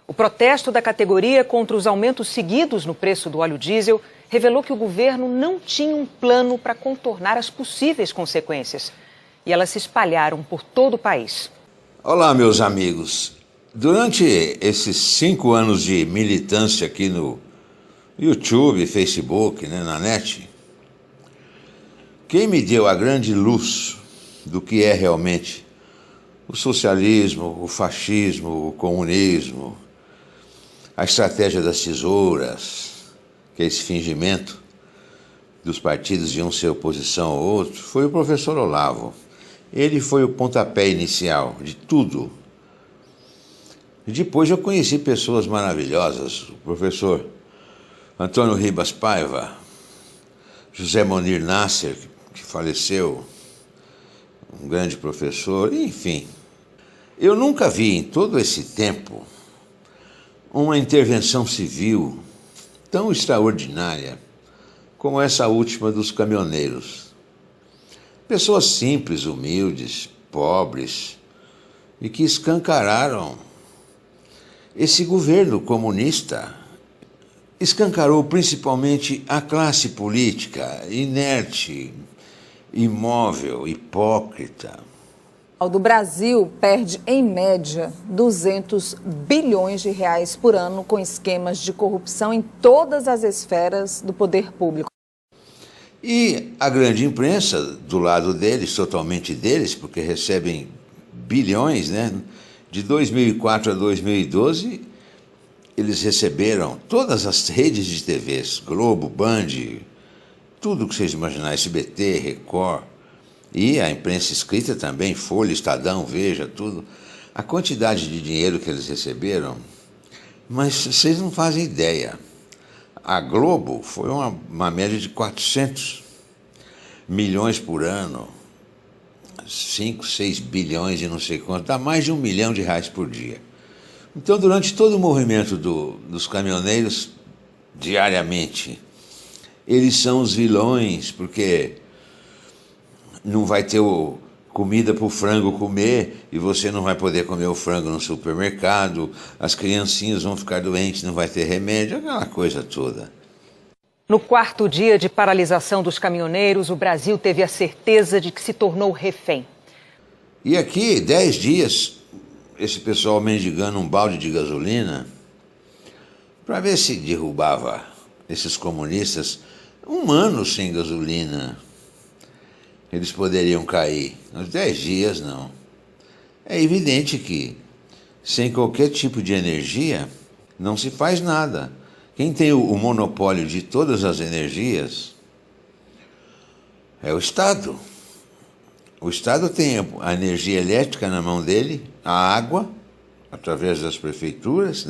O protesto da categoria contra os aumentos seguidos no preço do óleo diesel revelou que o governo não tinha um plano para contornar as possíveis consequências. E elas se espalharam por todo o país. Olá, meus amigos. Durante esses 5 anos de militância aqui no YouTube, Facebook, na net, quem me deu a grande luz do que é realmente o socialismo, o fascismo, o comunismo, a estratégia das tesouras, que é esse fingimento dos partidos de um ser oposição ao outro, foi o professor Olavo. Ele foi o pontapé inicial de tudo. E depois eu conheci pessoas maravilhosas, o professor Antônio Ribas Paiva, José Monir Nasser, que faleceu, um grande professor, enfim. Eu nunca vi em todo esse tempo uma intervenção civil tão extraordinária como essa última dos caminhoneiros. Pessoas simples, humildes, pobres, e que escancararam esse governo comunista. Escancarou principalmente a classe política, inerte, imóvel, hipócrita. O Brasil perde, em média, 200 bilhões de reais por ano com esquemas de corrupção em todas as esferas do poder público. E a grande imprensa, do lado deles, totalmente deles, porque recebem bilhões, De 2004 a 2012, eles receberam todas as redes de TVs, Globo, Band, tudo que vocês imaginarem, SBT, Record, e a imprensa escrita também, Folha, Estadão, Veja, tudo. A quantidade de dinheiro que eles receberam, mas vocês não fazem ideia. A Globo foi uma média de 400 milhões por ano, 5, 6 bilhões e não sei quanto, dá mais de R$1 milhão por dia. Então, durante todo o movimento dos caminhoneiros, diariamente, eles são os vilões, porque não vai ter comida para o frango comer e você não vai poder comer o frango no supermercado, as criancinhas vão ficar doentes, não vai ter remédio, aquela coisa toda. No 4º dia de paralisação dos caminhoneiros, o Brasil teve a certeza de que se tornou refém. E aqui, 10 dias, esse pessoal mendigando um balde de gasolina para ver se derrubava esses comunistas. 1 ano sem gasolina, eles poderiam cair. Nos 10 dias, não. É evidente que, sem qualquer tipo de energia, não se faz nada. Quem tem o monopólio de todas as energias é o Estado. O Estado tem a energia elétrica na mão dele, a água, através das prefeituras,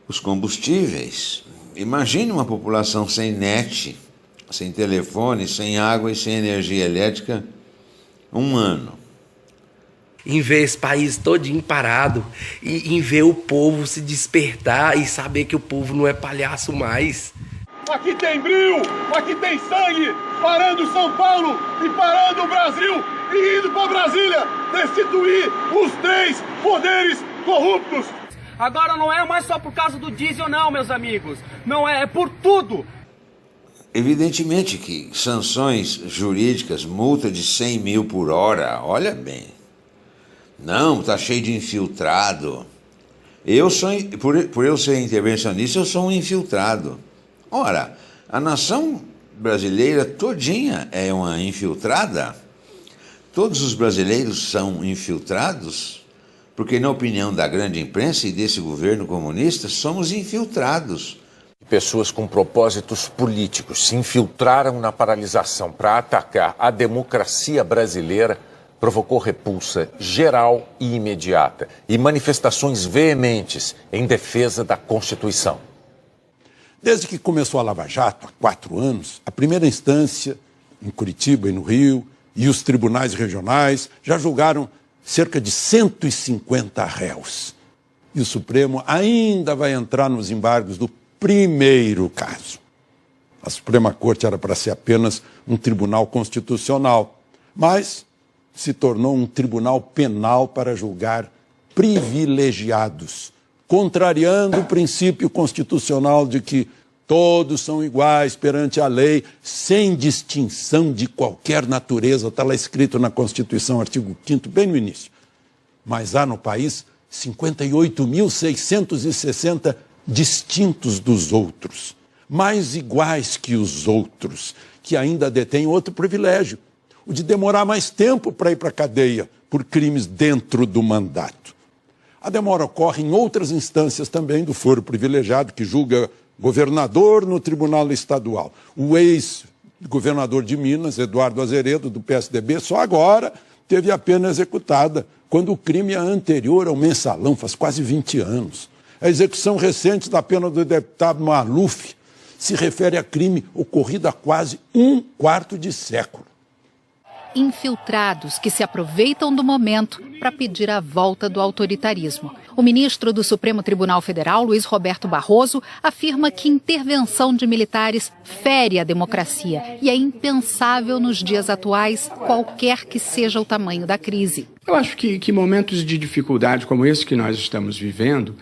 Os combustíveis. Imagine uma população sem net, sem telefone, sem água e sem energia elétrica, 1 ano. Em ver esse país todinho parado, e em ver o povo se despertar e saber que o povo não é palhaço mais. Aqui tem brilho, aqui tem sangue, parando São Paulo e parando o Brasil e indo para Brasília destituir os 3 poderes corruptos. Agora não é mais só por causa do diesel não, meus amigos. Não é por tudo. Evidentemente que sanções jurídicas, multa de 100 mil por hora, olha bem. Não, está cheio de infiltrado. Por eu ser intervencionista, eu sou um infiltrado. Ora, a nação brasileira todinha é uma infiltrada. Todos os brasileiros são infiltrados, porque na opinião da grande imprensa e desse governo comunista, somos infiltrados. Pessoas com propósitos políticos se infiltraram na paralisação para atacar a democracia brasileira, provocou repulsa geral e imediata e manifestações veementes em defesa da Constituição. Desde que começou a Lava Jato, há 4 anos, a primeira instância, em Curitiba e no Rio, e os tribunais regionais já julgaram cerca de 150 réus. E o Supremo ainda vai entrar nos embargos do primeiro caso. A Suprema Corte era para ser apenas um tribunal constitucional, mas se tornou um tribunal penal para julgar privilegiados, contrariando o princípio constitucional de que todos são iguais perante a lei, sem distinção de qualquer natureza. Está lá escrito na Constituição, artigo 5º, bem no início. Mas há no país 58.660 distintos dos outros, mais iguais que os outros, que ainda detêm outro privilégio, o de demorar mais tempo para ir para a cadeia por crimes dentro do mandato. A demora ocorre em outras instâncias também do foro privilegiado, que julga governador no Tribunal Estadual. O ex-governador de Minas, Eduardo Azeredo, do PSDB, só agora teve a pena executada, quando o crime é anterior ao mensalão, faz quase 20 anos. A execução recente da pena do deputado Maluf se refere a crime ocorrido há quase um quarto de século. Infiltrados que se aproveitam do momento para pedir a volta do autoritarismo. O ministro do Supremo Tribunal Federal, Luiz Roberto Barroso, afirma que intervenção de militares fere a democracia e é impensável nos dias atuais, qualquer que seja o tamanho da crise. Eu acho que momentos de dificuldade como esse que nós estamos vivendo,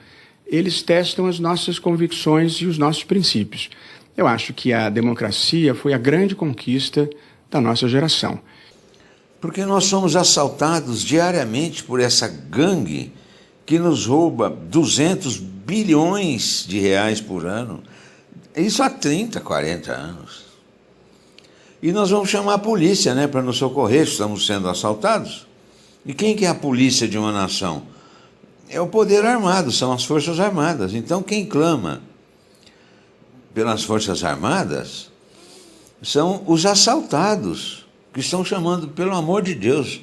eles testam as nossas convicções e os nossos princípios. Eu acho que a democracia foi a grande conquista da nossa geração. Porque nós somos assaltados diariamente por essa gangue que nos rouba 200 bilhões de reais por ano. Isso há 30, 40 anos. E nós vamos chamar a polícia, né, para nos socorrer, estamos sendo assaltados. E quem que é a polícia de uma nação? É o poder armado, são as Forças Armadas. Então quem clama pelas Forças Armadas são os assaltados, que estão chamando, pelo amor de Deus,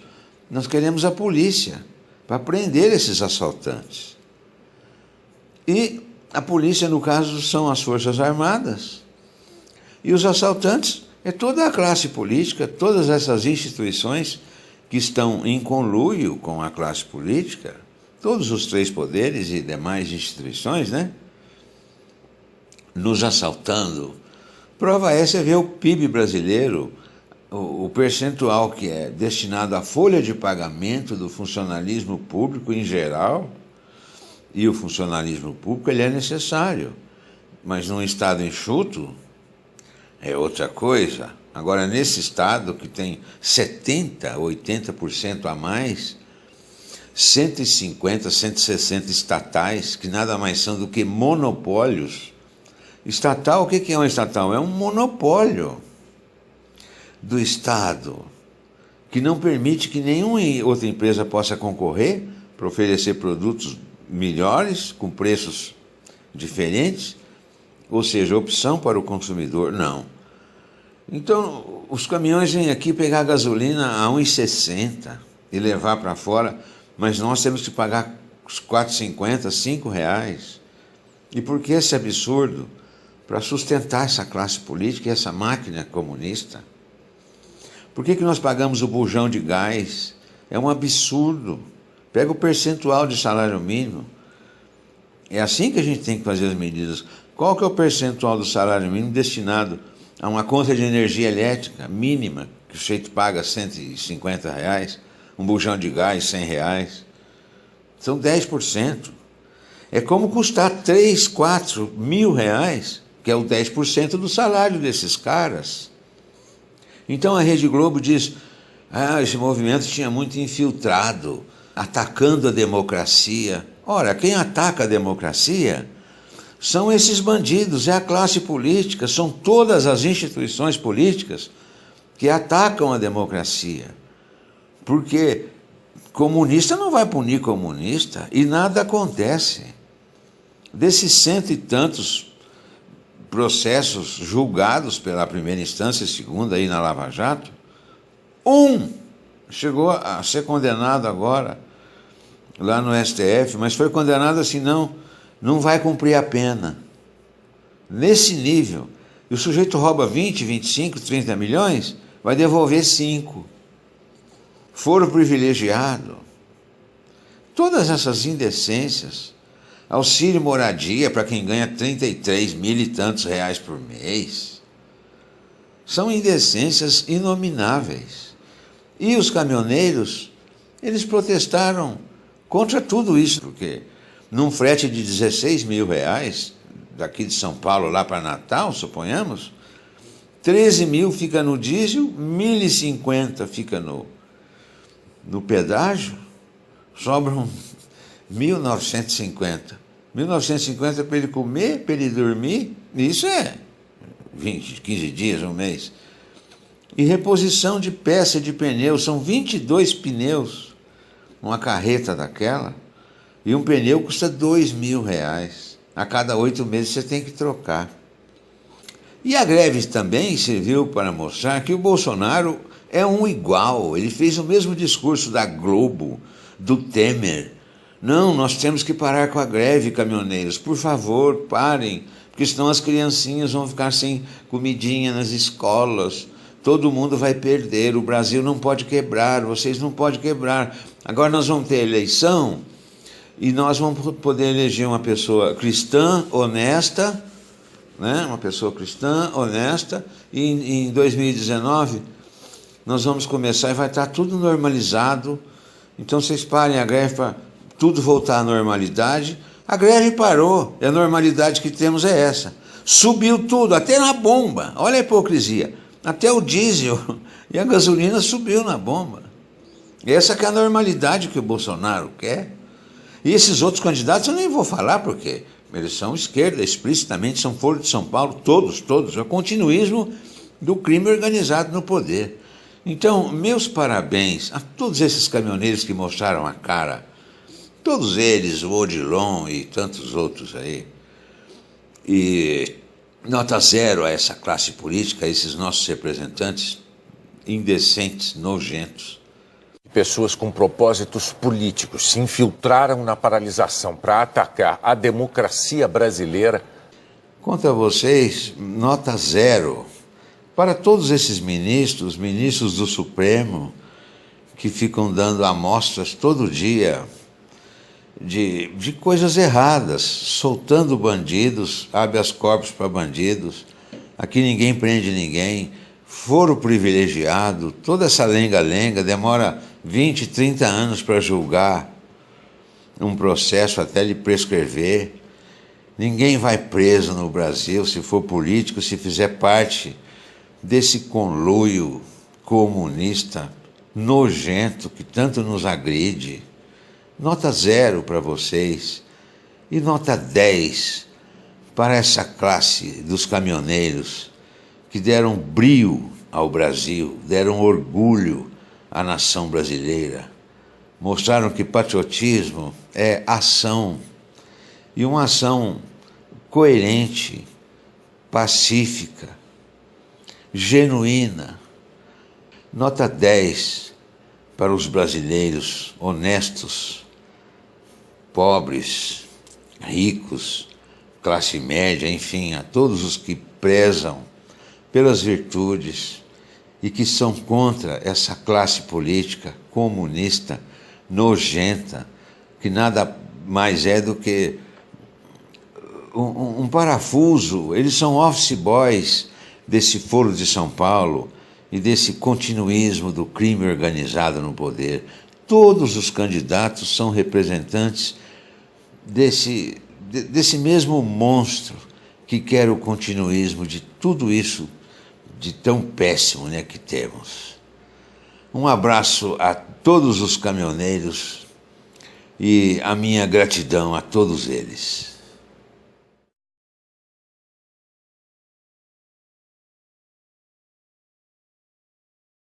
nós queremos a polícia para prender esses assaltantes. E a polícia, no caso, são as Forças Armadas. E os assaltantes é toda a classe política, todas essas instituições que estão em conluio com a classe política, todos os três poderes e demais instituições, né? Nos assaltando. Prova essa é ver o PIB brasileiro, o percentual que é destinado à folha de pagamento do funcionalismo público em geral, e o funcionalismo público ele é necessário, mas num estado enxuto é outra coisa. Agora, nesse estado que tem 70%, 80% a mais, 150, 160 estatais, que nada mais são do que monopólios. Estatal, o que é um estatal? É um monopólio do Estado, que não permite que nenhuma outra empresa possa concorrer para oferecer produtos melhores, com preços diferentes, ou seja, opção para o consumidor, não. Então, os caminhões vêm aqui pegar gasolina a R$ 1,60 e levar para fora, mas nós temos que pagar R$ 4,50, R$ 5. E por que esse absurdo? Para sustentar essa classe política e essa máquina comunista. Por que nós pagamos o bujão de gás? É um absurdo. Pega o percentual de salário mínimo. É assim que a gente tem que fazer as medidas. Qual que é o percentual do salário mínimo destinado a uma conta de energia elétrica mínima, que o sujeito paga R$ 150, um bujão de gás R$ 100? São 10%. É como custar 3, 4 mil reais, que é o 10% do salário desses caras. Então a Rede Globo diz, esse movimento tinha muito infiltrado, atacando a democracia. Ora, quem ataca a democracia são esses bandidos, é a classe política, são todas as instituições políticas que atacam a democracia. Porque comunista não vai punir comunista e nada acontece. Desses 100 e tantos processos julgados pela primeira instância e segunda aí na Lava Jato, um chegou a ser condenado agora lá no STF, mas foi condenado assim, não vai cumprir a pena. Nesse nível. E o sujeito rouba 20, 25, 30 milhões, vai devolver 5. Foro privilegiado. Todas essas indecências. Auxílio moradia para quem ganha 33 mil e tantos reais por mês. São indecências inomináveis. E os caminhoneiros, eles protestaram contra tudo isso, porque num frete de 16 mil reais, daqui de São Paulo lá para Natal, suponhamos, 13 mil fica no diesel, 1.050 fica no pedágio, sobram 1.950. 1.950 para ele comer, para ele dormir, isso é 20, 15 dias, um mês. E reposição de peça de pneu, são 22 pneus, uma carreta daquela, e um pneu custa 2 mil reais. A cada 8 meses você tem que trocar. E a greve também serviu para mostrar que o Bolsonaro é um igual. Ele fez o mesmo discurso da Globo, do Temer. Não, nós temos que parar com a greve, caminhoneiros. Por favor, parem, porque senão as criancinhas vão ficar sem comidinha nas escolas. Todo mundo vai perder, o Brasil não pode quebrar, vocês não podem quebrar. Agora nós vamos ter eleição e nós vamos poder eleger uma pessoa cristã, honesta, né? Uma pessoa cristã, honesta, e em 2019 nós vamos começar e vai estar tudo normalizado. Então vocês parem a greve para tudo voltar à normalidade. A greve parou, e a normalidade que temos é essa. Subiu tudo, até na bomba, olha a hipocrisia. Até o diesel e a gasolina subiu na bomba. Essa que é a normalidade que o Bolsonaro quer. E esses outros candidatos eu nem vou falar, porque eles são esquerda, explicitamente, são Foro de São Paulo, todos. É o continuismo do crime organizado no poder. Então, meus parabéns a todos esses caminhoneiros que mostraram a cara. Todos eles, o Odilon e tantos outros aí. E nota zero a essa classe política, a esses nossos representantes indecentes, nojentos. Pessoas com propósitos políticos se infiltraram na paralisação para atacar a democracia brasileira. Quanto a vocês, nota zero para todos esses ministros do Supremo, que ficam dando amostras todo dia de coisas erradas, soltando bandidos, habeas corpus para bandidos, aqui ninguém prende ninguém, foro privilegiado, toda essa lenga-lenga, demora 20, 30 anos para julgar um processo até ele prescrever. Ninguém vai preso no Brasil se for político, se fizer parte desse conluio comunista nojento que tanto nos agride. Nota zero para vocês e nota 10 para essa classe dos caminhoneiros que deram brio ao Brasil, deram orgulho à nação brasileira, mostraram que patriotismo é ação, e uma ação coerente, pacífica, genuína. Nota 10 para os brasileiros honestos, pobres, ricos, classe média, enfim, a todos os que prezam pelas virtudes e que são contra essa classe política comunista, nojenta, que nada mais é do que um parafuso. Eles são office boys desse Foro de São Paulo e desse continuismo do crime organizado no poder. Todos os candidatos são representantes desse mesmo monstro que quer o continuismo de tudo isso de tão péssimo, né, que temos. Um abraço a todos os caminhoneiros e a minha gratidão a todos eles.